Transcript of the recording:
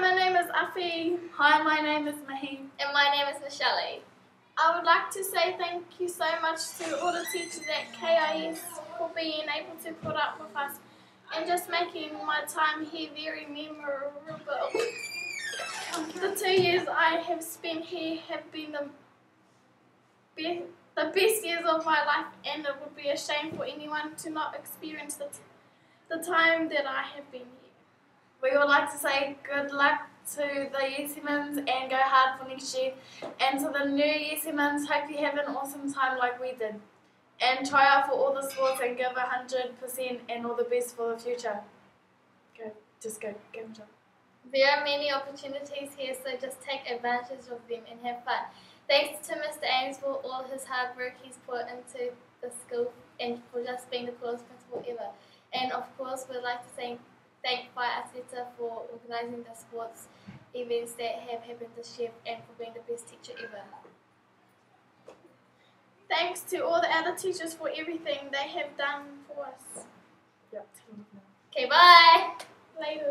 my name is Afi. Hi, my name is Mihi. And my name is Michelle. I would like to say thank you so much to all the teachers at KIS for being able to put up with us and just making my time here very memorable. The 2 years I have spent here have been the best years of my life, and it would be a shame for anyone to not experience the time that I have been here. We would like to say good luck to the Year 7s and go hard for next year. And to the new Year 7s, hope you have an awesome time like we did. And try out for all the sports and give 100% and all the best for the future. Just go, give it a shot. There are many opportunities here, so just take advantage of them and have fun. Thanks to Mr. Ames for all his hard work he's put into the school and for just being the coolest principal ever. And of course, we'd like to thank Whai Aseta for organising the sports events that have happened this year and for being the best teacher ever. Thanks to all the other teachers for everything they have done for us. Yep. Okay, bye! Later.